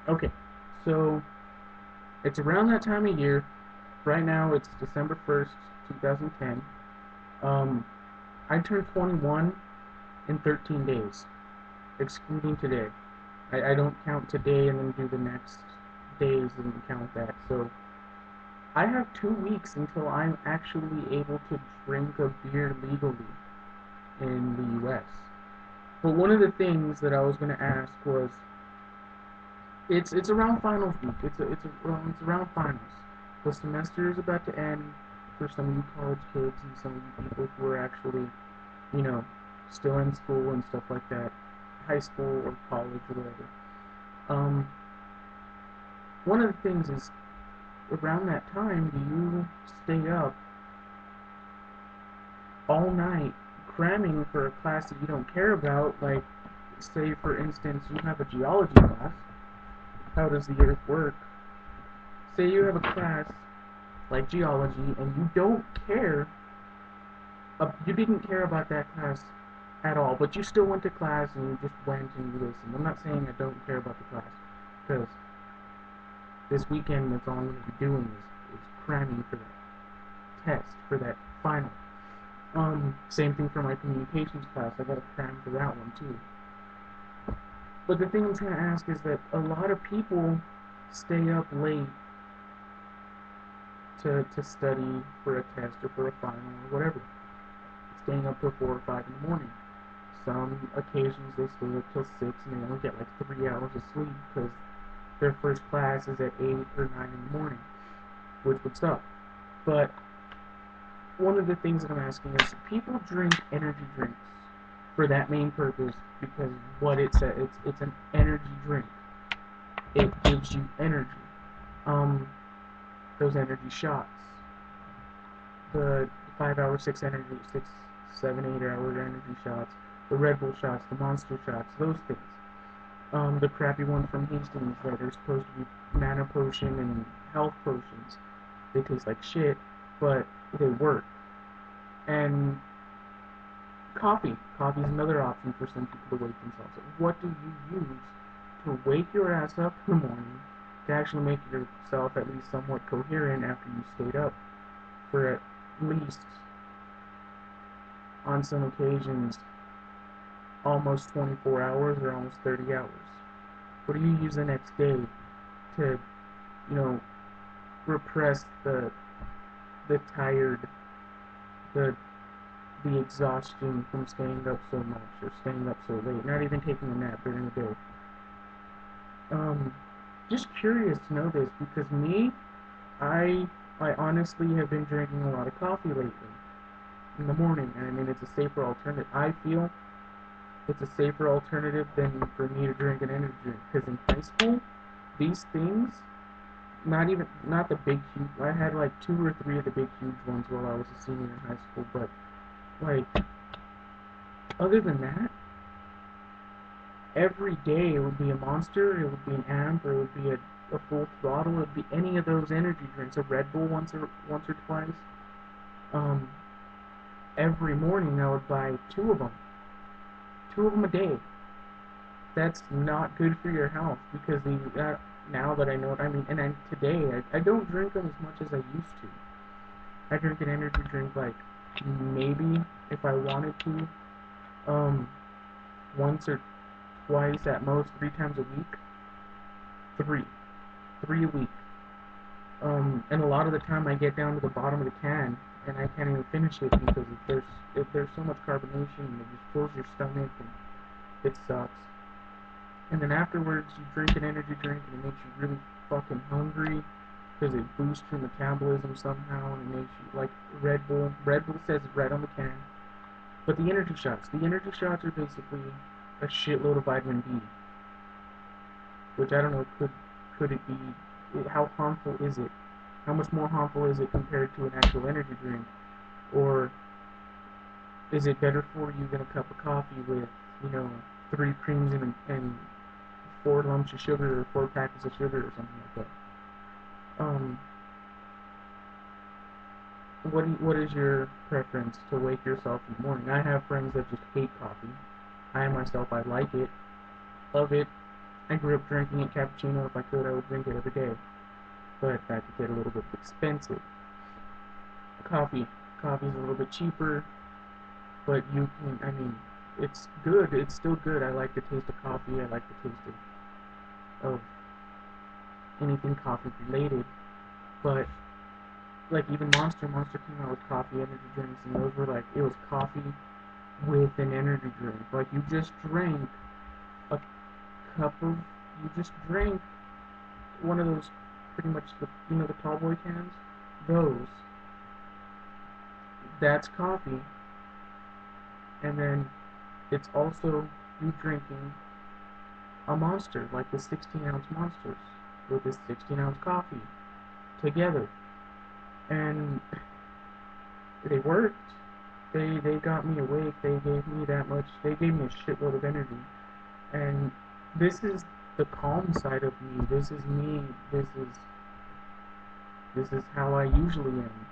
Okay, so it's around that time of year. Right now it's December 1st, 2010. Um, I turned 21 in 13 days, excluding today. I don't count today and then do the next days and count that. So I have 2 weeks until I'm actually able to drink a beer legally in the US. But one of the things that I was going to ask was, it's around finals week. It's around finals. The semester is about to end for some of you college kids and some of you people who are actually, you know, still in school and stuff like that, high school or college or whatever. Um, One of the things is, around that time, do you stay up all night cramming for a class that you don't care about? Like, say for instance, you have a geology class. How does the earth work? Say you have a class like geology and you don't care, you didn't care about that class at all, but you still went to class and you just went and you listened. I'm not saying I don't care about the class, because this weekend that's all I'm going to be doing is cramming for that test, for that final. Same thing for my communications class. I got to cram for that one too. But the thing I'm trying to ask is that a lot of people stay up late to study for a test or for a final or whatever, staying up till 4 or 5 in the morning. Some occasions they stay up till 6 and they only get like 3 hours of sleep because their first class is at 8 or 9 in the morning, which would suck. But one of the things that I'm asking is, people drink energy drinks for that main purpose because what it says, it's an energy drink. It gives you energy. Um, those energy shots, the 5 hour, 6 energy, 6, 7, 8 hour energy shots, the Red Bull shots, the Monster shots, those things. The crappy one from Hastings that are supposed to be mana potion and health potions. They taste like shit, but they work. And coffee. Coffee is another option for some people to wake themselves up. What do you use to wake your ass up in the morning to actually make yourself at least somewhat coherent after you stayed up for at least, on some occasions, almost 24 hours or almost 30 hours? What do you use the next day to, you know, repress the tired, the the exhaustion from staying up so much or staying up so late, not even taking a nap during the day? Um, just curious to know this because me, I I honestly have been drinking a lot of coffee lately in the morning, and I mean it's a safer alternative. I feel it's a safer alternative than for me to drink an energy drink. Because in high school, these things, not the big huge. I had like 2 or 3 of the big huge ones while I was a senior in high school, but like other than that, every day it would be a Monster, it would be an Amp, or it would be a full throttle. It would be any of those energy drinks. A Red Bull once or twice. Um, every morning I would buy 2 of them a day. That's not good for your health because now that I know it, I mean, and today I don't drink them as much as I used to. I drink an energy drink like maybe if I wanted to, um, once or twice at most, 3 times a week. Three, three a week. And a lot of the time I get down to the bottom of the can and I can't even finish it because if there's so much carbonation and it just fills your stomach and it sucks. And then afterwards you drink an energy drink and it makes you really fucking hungry because it boosts your metabolism somehow and it makes you like Red Bull. Red Bull says it right on the can. But the energy shots are basically a shitload of vitamin D, which I don't know, could it be, how harmful is it? How much more harmful is it compared to an actual energy drink? Or is it better for you than a cup of coffee with, you know, 3 creams and 4 lumps of sugar or 4 packets of sugar or something like that? What is your preference to wake yourself in the morning? I have friends that just hate coffee. I myself, I like it, love it, I grew up drinking it cappuccino. If I could, I would drink it every day, but that could get a little bit expensive. Coffee, coffee's a little bit cheaper, but you can. I mean, it's good. It's still good. I like the taste of coffee. I like the taste of anything coffee related. But like even Monster came out with coffee energy drinks, and those were like it was coffee with an energy drink. Like you just drank a cup of, you just drank one of those pretty much the tall boy cans. Those, that's coffee, and then it's also you drinking a Monster, like the 16-ounce Monsters, with this 16-ounce coffee together, and they worked. They got me awake. They gave me that much. They gave me a shitload of energy. And this is the calm side of me. This is me. This is how I usually am.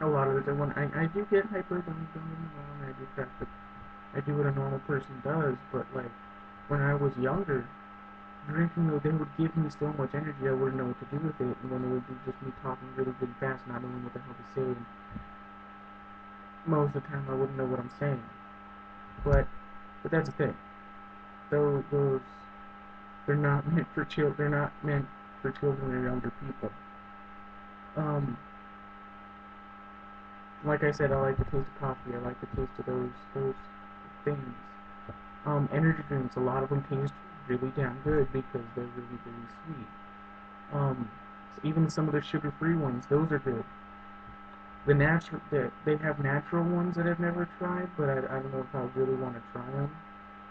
A lot of the time when I do get hyper, don't get me wrong. I do crap, but I do what a normal person does. But like when I was younger, drinking, they would give me so much energy I wouldn't know what to do with it, and then it would be just me talking really, really fast, not knowing what the hell to say. And most of the time, I wouldn't know what I'm saying. But that's the thing. Those they're not meant for children. They're not meant for children or younger people. Um, like I said, I like the taste of coffee. I like the taste of those things. Energy drinks, a lot of them taste really damn good because they're really really sweet. So even some of the sugar-free ones, those are good. They have natural ones that I've never tried, but I don't know if I really want to try them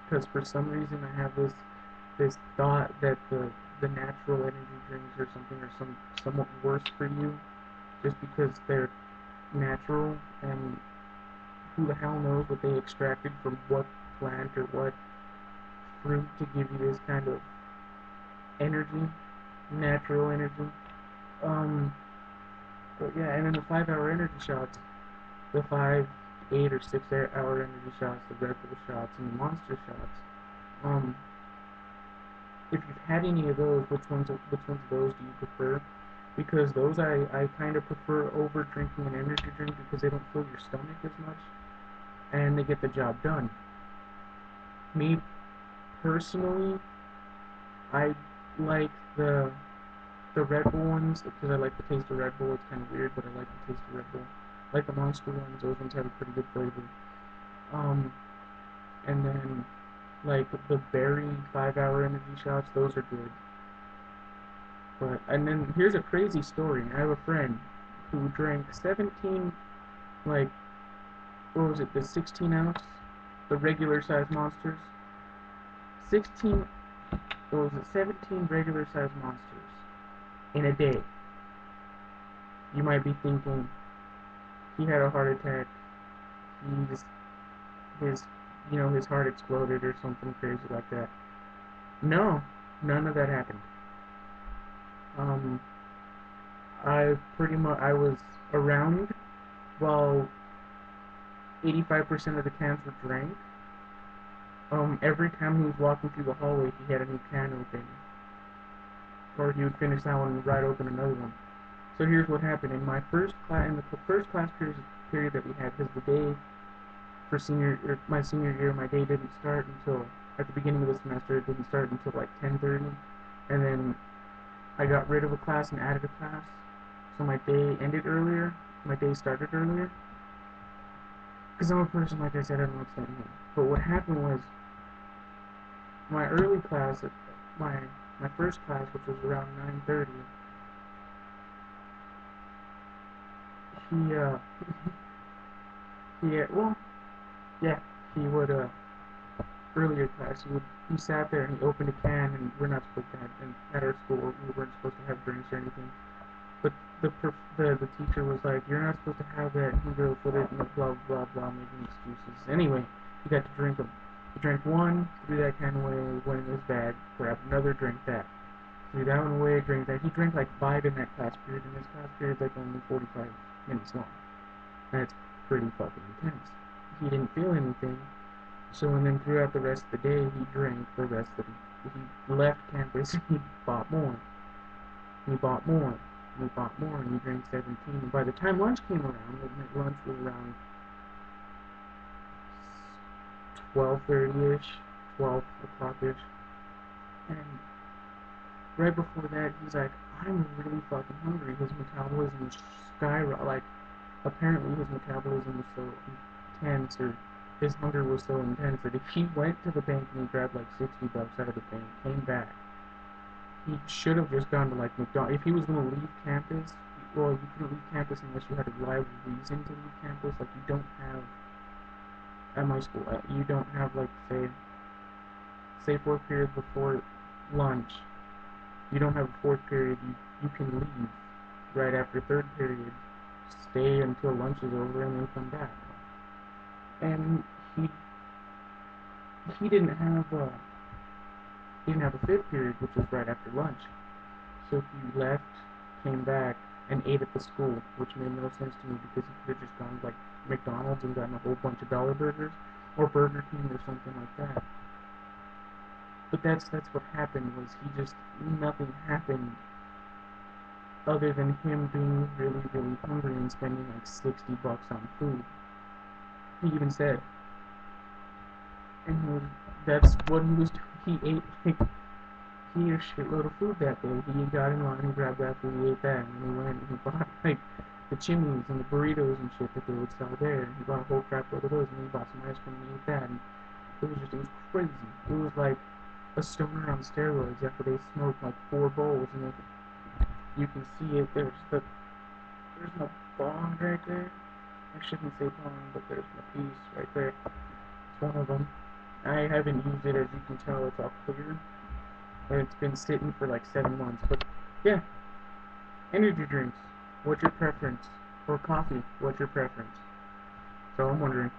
because for some reason I have this thought that the natural energy drinks or something are somewhat worse for you just because they're natural, and who the hell knows what they extracted from what plant or what fruit to give you this kind of energy, natural energy. Um, but yeah, and then the 5 hour energy shots, the 5, 8, or 6 hour energy shots, the Red Bull shots, and the Monster shots. Um, if you've had any of those, which ones of those do you prefer? Because those I kind of prefer over drinking an energy drink because they don't fill your stomach as much and they get the job done. Me personally, I like the Red Bull ones because I like the taste of Red Bull. It's kind of weird, but I like the taste of Red Bull. I like the Monster ones; those ones have a pretty good flavor. Um, and then like the berry 5 hour energy shots; those are good. But and then here's a crazy story. I have a friend who drank 17, like what was it, the 16 ounce, the regular size Monsters. 16, what was it, 17 regular size Monsters in a day. You might be thinking he had a heart attack. He just his his heart exploded or something crazy like that. No, none of that happened. Um, I was around while 85% of the cans were drank. Every time he was walking through the hallway, he had a new can open, or he would finish that one and right open another one. So here's what happened in the first class period that we had, because the day for my senior year, my day didn't start until at the beginning of the semester. It didn't start until like 10:30, and then I got rid of a class and added a class, so my day ended earlier. My day started earlier because I'm a person, like I said, I don't like staying home. But what happened was my early class, my my first class, which was around 9:30, he well, yeah, he would earlier class he sat there and he opened a can, and we're not supposed to have, and at our school we weren't supposed to have drinks or anything, but the teacher was like, you're not supposed to have that. He goes with it and blah blah blah, making excuses. Anyway, he got to drink them. He drank one, threw that can away, went in his bag, grabbed another, drank that, threw that one away, drank that. He drank like 5 in that class period, and this class period's like only 45 minutes long. That's pretty fucking intense. He didn't feel anything, so and then throughout the rest of the day, he drank the rest of he left campus and he bought more. And he bought more. And he bought more and he drank 17. And by the time lunch came around, lunch was around 12:30ish, 12 o'clock-ish. And right before that, he's like, I'm really fucking hungry. His metabolism was skyrocketing. Like, apparently his metabolism was so intense, or his hunger was so intense that if he went to the bank and he grabbed like 60 bucks out of the bank, came back, he should have just gone to like McDonald's. If he was going to leave campus, well, you couldn't leave campus unless you had a reliable reason to leave campus. Like, you don't have, at my school, you don't have, like, say 4 periods before lunch. You don't have a fourth period. You can leave right after third period, stay until lunch is over, and then come back. And he he didn't have a fifth period, which was right after lunch. So he left, came back, and ate at the school, which made no sense to me because he could have just gone to like McDonald's and gotten a whole bunch of dollar burgers or Burger King or something like that. But that's what happened, was he just, nothing happened other than him being really, really hungry and spending like 60 bucks on food. He even said, and that's what he was doing. He ate like, he ate a shitload of food that day. He got in line, he grabbed that food, he ate that, and then he went and he bought like the chimneys and the burritos and shit that they would sell there. And he bought a whole crap load of those, and he bought some ice cream and he ate that. And it was crazy. It was like a stoner on steroids after they smoked like 4 bowls, and you can see it. There's no bong right there. I shouldn't say bong, but there's a piece right there. It's one of them. I haven't used it, as you can tell. It's all clear, and it's been sitting for like 7 months. But yeah, energy drinks. What's your preference? Or coffee? What's your preference? So I'm wondering.